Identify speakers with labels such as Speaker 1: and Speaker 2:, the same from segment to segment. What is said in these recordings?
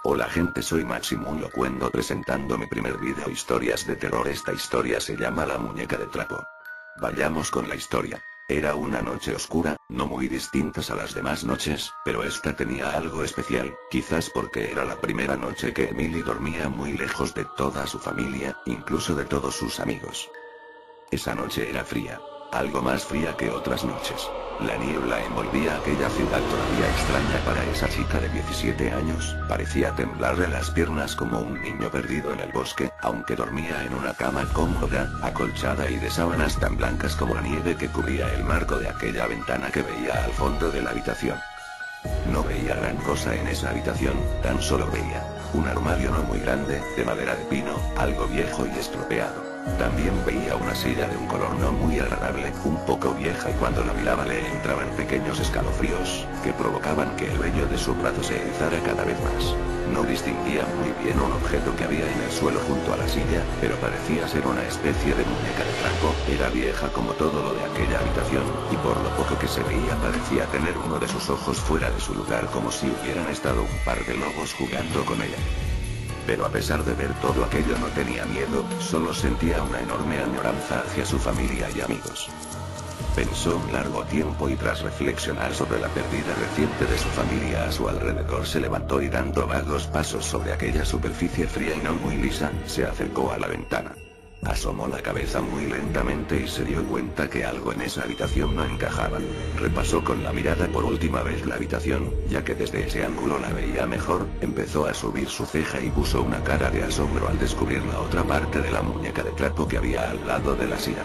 Speaker 1: Hola gente, soy Máximo Locuendo presentando mi primer video historias de terror. Esta historia se llama La muñeca de trapo. Vayamos con la historia. Era una noche oscura, no muy distintas a las demás noches, pero esta tenía algo especial, quizás porque era la primera noche que Emily dormía muy lejos de toda su familia, incluso de todos sus amigos. Esa noche era fría. Algo más fría que otras noches. La niebla envolvía aquella ciudad todavía extraña para esa chica de 17 años, parecía temblarle las piernas como un niño perdido en el bosque, aunque dormía en una cama cómoda, acolchada y de sábanas tan blancas como la nieve que cubría el marco de aquella ventana que veía al fondo de la habitación. No veía gran cosa en esa habitación, tan solo veía un armario no muy grande, de madera de pino, algo viejo y estropeado. También veía una silla de un color no muy agradable, un poco vieja, y cuando la miraba le entraban pequeños escalofríos, que provocaban que el vello de su brazo se erizara cada vez más. No distinguía muy bien un objeto que había en el suelo junto a la silla, pero parecía ser una especie de muñeca de trapo. Era vieja como todo lo de aquella habitación, y por lo poco que se veía parecía tener uno de sus ojos fuera de su lugar, como si hubieran estado un par de lobos jugando con ella. Pero a pesar de ver todo aquello no tenía miedo, solo sentía una enorme añoranza hacia su familia y amigos. Pensó un largo tiempo y tras reflexionar sobre la pérdida reciente de su familia a su alrededor se levantó y dando vagos pasos sobre aquella superficie fría y no muy lisa, se acercó a la ventana. Asomó la cabeza muy lentamente y se dio cuenta que algo en esa habitación no encajaba. Repasó con la mirada por última vez la habitación, ya que desde ese ángulo la veía mejor, empezó a subir su ceja y puso una cara de asombro al descubrir la otra parte de la muñeca de trapo que había al lado de la silla.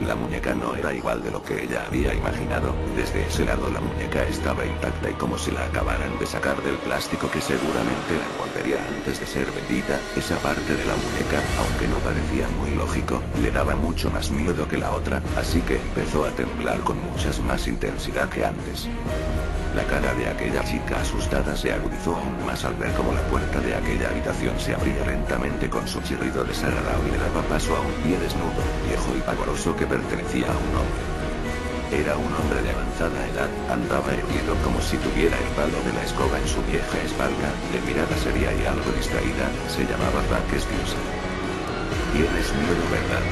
Speaker 1: La muñeca no era igual de lo que ella había imaginado, desde ese lado la muñeca estaba intacta y como si la acabaran de sacar del plástico que seguramente la envolvería antes de ser vendida. Esa parte de la muñeca, aunque no parecía muy lógico, le daba mucho más miedo que la otra, así que empezó a temblar con muchas más intensidad que antes. La cara de aquella chica asustada se agudizó aún más al ver cómo la puerta de aquella habitación se abría lentamente con su chirrido desagradable y le daba paso a un pie desnudo, viejo y pavoroso que pertenecía a un hombre. Era un hombre de avanzada edad, andaba erguido como si tuviera el palo de la escoba en su vieja espalda, de mirada seria y algo distraída, se llamaba Frank Spinoza. Tienes miedo, ¿verdad?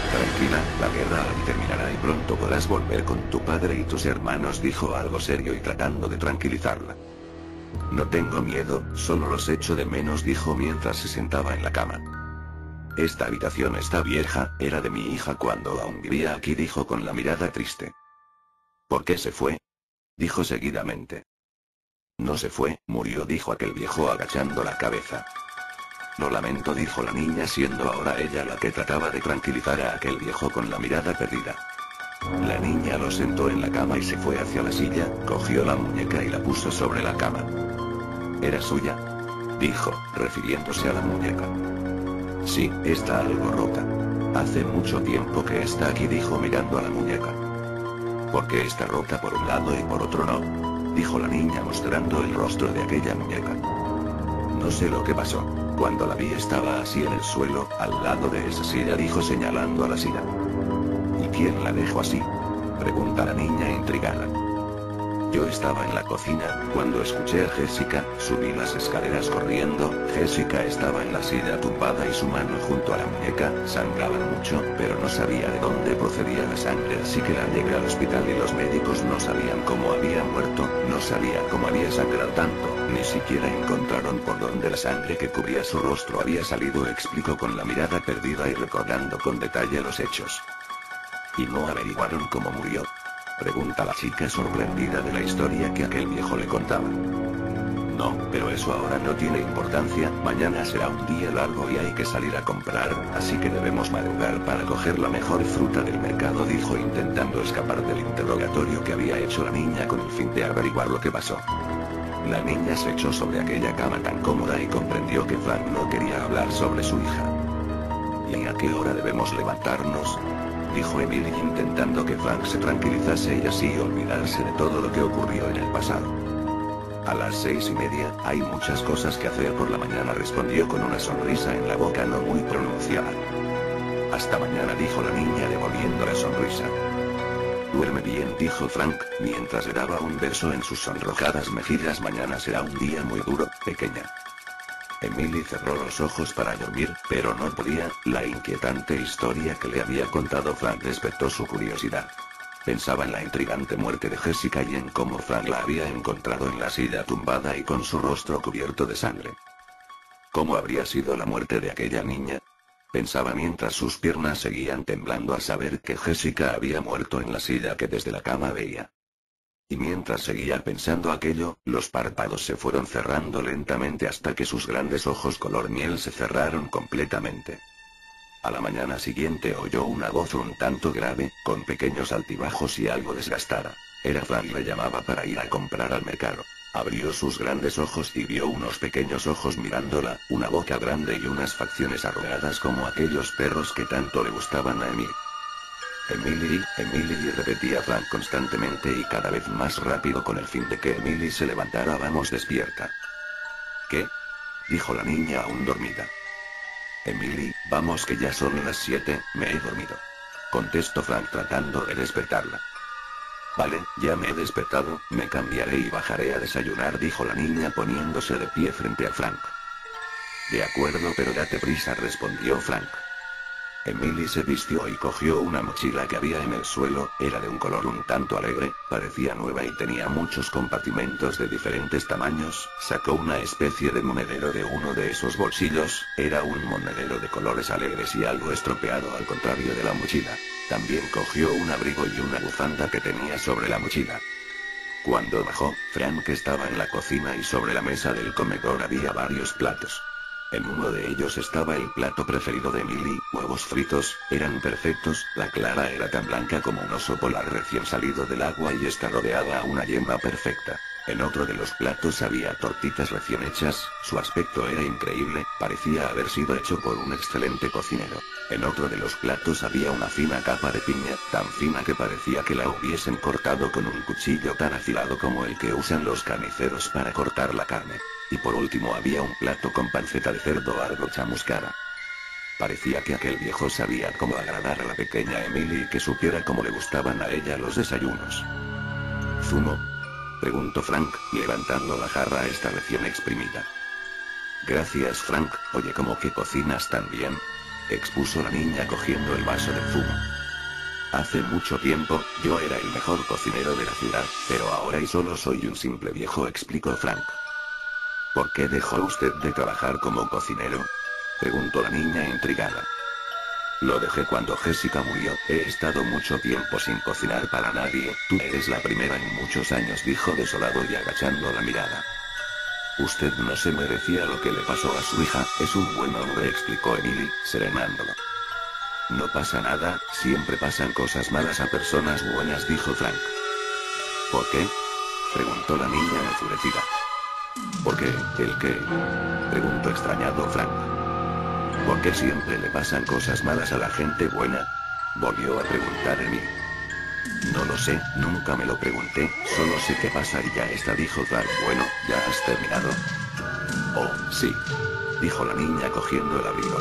Speaker 1: Tranquila, la guerra ahora terminará y pronto podrás volver con tu padre y tus hermanos, dijo algo serio y tratando de tranquilizarla. No tengo miedo, solo los echo de menos, dijo mientras se sentaba en la cama. Esta habitación está vieja, era de mi hija cuando aún vivía aquí, dijo con la mirada triste. ¿Por qué se fue? Dijo seguidamente. No se fue, murió, dijo aquel viejo agachando la cabeza. Lo lamento, dijo la niña, siendo ahora ella la que trataba de tranquilizar a aquel viejo con la mirada perdida. La niña lo sentó en la cama y se fue hacia la silla, cogió la muñeca y la puso sobre la cama. ¿Era suya?, dijo, refiriéndose a la muñeca. Sí, está algo rota. Hace mucho tiempo que está aquí, dijo mirando a la muñeca. ¿Por qué está rota por un lado y por otro no?, dijo la niña mostrando el rostro de aquella muñeca. No sé lo que pasó. Cuando la vi estaba así en el suelo, al lado de esa silla, dijo señalando a la silla. ¿Y quién la dejó así?, pregunta la niña intrigada. Yo estaba en la cocina, cuando escuché a Jessica, subí las escaleras corriendo, Jessica estaba en la silla tumbada y su mano junto a la muñeca, sangraba mucho, pero no sabía de dónde procedía la sangre, así que la llevé al hospital y los médicos no sabían cómo había muerto, no sabían cómo había sangrado tanto, ni siquiera encontraron por dónde la sangre que cubría su rostro había salido, explicó con la mirada perdida y recordando con detalle los hechos. ¿Y no averiguaron cómo murió?, pregunta la chica sorprendida de la historia que aquel viejo le contaba. No, pero eso ahora no tiene importancia, mañana será un día largo y hay que salir a comprar, así que debemos madrugar para coger la mejor fruta del mercado, dijo intentando escapar del interrogatorio que había hecho la niña con el fin de averiguar lo que pasó. La niña se echó sobre aquella cama tan cómoda y comprendió que Frank no quería hablar sobre su hija. ¿Y a qué hora debemos levantarnos?, dijo Emily intentando que Frank se tranquilizase y así olvidarse de todo lo que ocurrió en el pasado. A las 6:30, hay muchas cosas que hacer por la mañana, respondió con una sonrisa en la boca no muy pronunciada. Hasta mañana, dijo la niña devolviendo la sonrisa. Duerme bien, dijo Frank, mientras le daba un beso en sus sonrojadas mejillas. Mañana será un día muy duro, pequeña. Emily cerró los ojos para dormir, pero no podía. La inquietante historia que le había contado Frank despertó su curiosidad. Pensaba en la intrigante muerte de Jessica y en cómo Frank la había encontrado en la silla tumbada y con su rostro cubierto de sangre. ¿Cómo habría sido la muerte de aquella niña? Pensaba mientras sus piernas seguían temblando al saber que Jessica había muerto en la silla que desde la cama veía. Y mientras seguía pensando aquello, los párpados se fueron cerrando lentamente hasta que sus grandes ojos color miel se cerraron completamente. A la mañana siguiente oyó una voz un tanto grave, con pequeños altibajos y algo desgastada. Era Frank, le llamaba para ir a comprar al mercado. Abrió sus grandes ojos y vio unos pequeños ojos mirándola, una boca grande y unas facciones arrugadas como aquellos perros que tanto le gustaban a Emily. Emily, Emily, repetía Frank constantemente y cada vez más rápido con el fin de que Emily se levantara. Vamos, despierta. ¿Qué? Dijo la niña aún dormida. Emily, vamos que ya son las 7, me he dormido. Contestó Frank tratando de despertarla. Vale, ya me he despertado, me cambiaré y bajaré a desayunar, dijo la niña poniéndose de pie frente a Frank. De acuerdo, pero date prisa, respondió Frank. Emily se vistió y cogió una mochila que había en el suelo, era de un color un tanto alegre, parecía nueva y tenía muchos compartimentos de diferentes tamaños. Sacó una especie de monedero de uno de esos bolsillos, era un monedero de colores alegres y algo estropeado al contrario de la mochila. También cogió un abrigo y una bufanda que tenía sobre la mochila. Cuando bajó, Frank estaba en la cocina y sobre la mesa del comedor había varios platos. En uno de ellos estaba el plato preferido de Emily, huevos fritos, eran perfectos, la clara era tan blanca como un oso polar recién salido del agua y está rodeada a una yema perfecta. En otro de los platos había tortitas recién hechas, su aspecto era increíble, parecía haber sido hecho por un excelente cocinero. En otro de los platos había una fina capa de piña, tan fina que parecía que la hubiesen cortado con un cuchillo tan afilado como el que usan los carniceros para cortar la carne. Y por último había un plato con panceta de cerdo algo chamuscada. Parecía que aquel viejo sabía cómo agradar a la pequeña Emily y que supiera cómo le gustaban a ella los desayunos. ¿Zumo?, preguntó Frank, levantando la jarra esta recién exprimida. Gracias, Frank. Oye, ¿cómo que cocinas tan bien?, expuso la niña cogiendo el vaso de zumo. Hace mucho tiempo, yo era el mejor cocinero de la ciudad, pero ahora y solo soy un simple viejo, explicó Frank. ¿Por qué dejó usted de trabajar como cocinero?, preguntó la niña intrigada. Lo dejé cuando Jessica murió, he estado mucho tiempo sin cocinar para nadie, tú eres la primera en muchos años, dijo desolado y agachando la mirada. Usted no se merecía lo que le pasó a su hija, es un buen hombre, explicó Emily, serenándolo. No pasa nada, siempre pasan cosas malas a personas buenas, dijo Frank. ¿Por qué?, preguntó la niña enfurecida. ¿Por qué? ¿El qué?, preguntó extrañado Frank. ¿Por qué siempre le pasan cosas malas a la gente buena?, volvió a preguntar Emily. No lo sé, nunca me lo pregunté, solo sé qué pasa y ya está, dijo Frank. Bueno, ¿ya has terminado? Oh, sí, dijo la niña cogiendo el abrigo.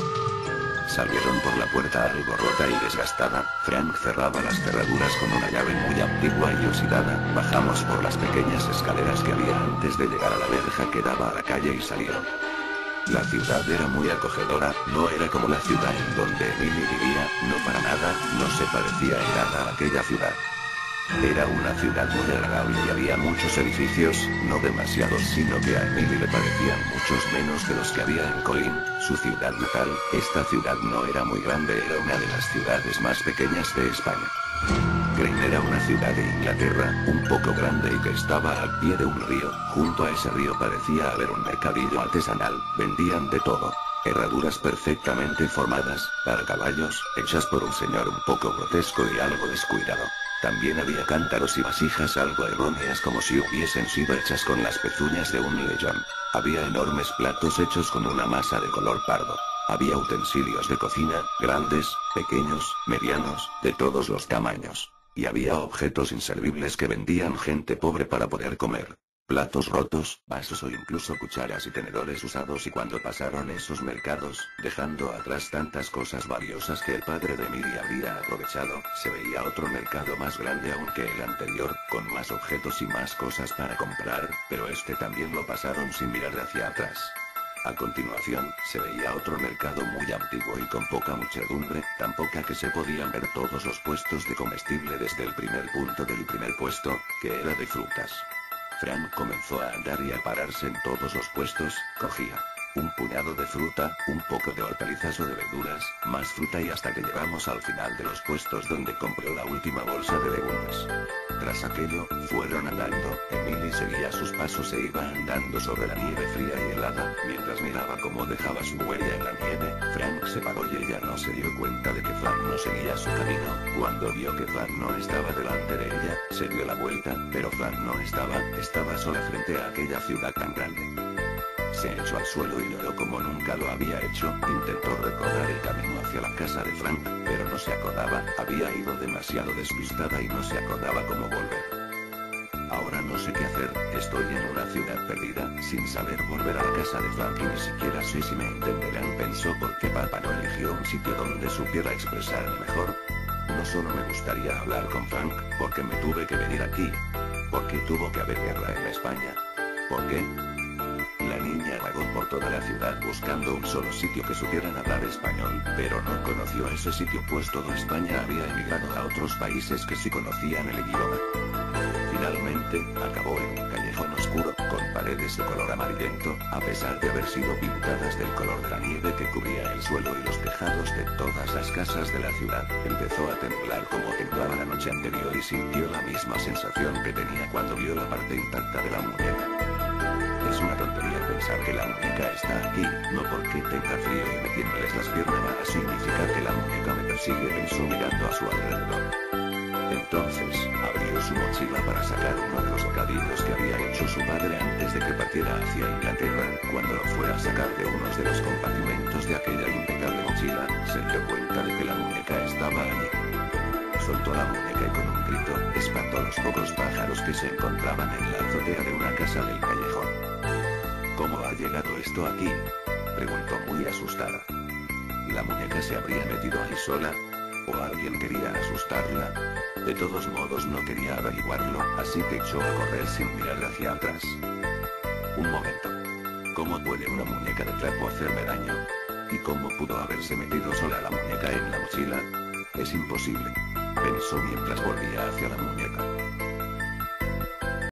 Speaker 1: Salieron por la puerta algo rota y desgastada. Frank cerraba las cerraduras con una llave muy antigua y oxidada. Bajamos por las pequeñas escaleras que había antes de llegar a la verja que daba a la calle y salieron. La ciudad era muy acogedora, no era como la ciudad en donde Emily vivía, no para nada, no se parecía en nada a aquella ciudad. Era una ciudad muy agradable y había muchos edificios, no demasiados, sino que a Emily le parecían muchos menos que los que había en Colin, su ciudad natal. Esta ciudad no era muy grande, era una de las ciudades más pequeñas de España. Green era una ciudad de Inglaterra, un poco grande y que estaba al pie de un río. Junto a ese río parecía haber un mercadillo artesanal, vendían de todo. Herraduras perfectamente formadas, para caballos, hechas por un señor un poco grotesco y algo descuidado. También había cántaros y vasijas algo erróneas como si hubiesen sido hechas con las pezuñas de un león. Había enormes platos hechos con una masa de color pardo. Había utensilios de cocina, grandes, pequeños, medianos, de todos los tamaños. Y había objetos inservibles que vendían gente pobre para poder comer. Platos rotos, vasos o incluso cucharas y tenedores usados. Y cuando pasaron esos mercados, dejando atrás tantas cosas valiosas que el padre de Emily habría aprovechado, se veía otro mercado más grande aún que el anterior, con más objetos y más cosas para comprar, pero este también lo pasaron sin mirar hacia atrás. A continuación, se veía otro mercado muy antiguo y con poca muchedumbre, tan poca que se podían ver todos los puestos de comestible desde el primer punto del primer puesto, que era de frutas. Frank comenzó a andar y a pararse en todos los puestos, cogía un puñado de fruta, un poco de hortalizas o de verduras, más fruta y hasta que llegamos al final de los puestos donde compró la última bolsa de legumbres. Tras aquello, fueron andando, Emily seguía sus pasos e iba andando sobre la nieve fría y helada, mientras miraba cómo dejaba su huella en la nieve, Frank se paró y ella no se dio cuenta de que Frank no seguía su camino. Cuando vio que Frank no estaba delante de ella, se dio la vuelta, pero Frank no estaba sola frente a aquella ciudad tan grande. Se echó al suelo y lloró como nunca lo había hecho, intentó recordar el camino hacia la casa de Frank, pero no se acordaba, había ido demasiado despistada y no se acordaba cómo volver. Ahora no sé qué hacer, estoy en una ciudad perdida, sin saber volver a la casa de Frank y ni siquiera sé si me entenderán, pensó porque papá no eligió un sitio donde supiera expresarme mejor. No solo me gustaría hablar con Frank, porque me tuve que venir aquí. ¿Por qué tuvo que haber guerra en España? ¿Por qué? La niña vagó por toda la ciudad buscando un solo sitio que supieran hablar español, pero no conoció ese sitio pues toda España había emigrado a otros países que sí conocían el idioma. Finalmente, acabó en un callejón oscuro, con paredes de color amarillento, a pesar de haber sido pintadas del color de la nieve que cubría el suelo y los tejados de todas las casas de la ciudad. Empezó a temblar como temblaba la noche anterior y sintió la misma sensación que tenía cuando vio la parte intacta de la muñeca. Es una tontería pensar que la muñeca está aquí, no porque tenga frío y me tiembles las piernas va a significar que la muñeca me persigue, pensó mirando a su alrededor. Entonces, abrió su mochila para sacar uno de los bocadillos que había hecho su padre antes de que partiera hacia Inglaterra. Cuando lo fue a sacar de uno de los compartimentos de aquella impecable mochila, se dio cuenta de que la muñeca estaba allí. Soltó la muñeca y con un grito, espantó a los pocos pájaros que se encontraban en la azotea de una casa del callejón. ¿Cómo ha llegado esto aquí?, preguntó muy asustada. ¿La muñeca se habría metido ahí sola? ¿O alguien quería asustarla? De todos modos no quería averiguarlo, así que echó a correr sin mirar hacia atrás. Un momento. ¿Cómo puede una muñeca de trapo hacerme daño? ¿Y cómo pudo haberse metido sola la muñeca en la mochila? Es imposible, pensó mientras volvía hacia la muñeca.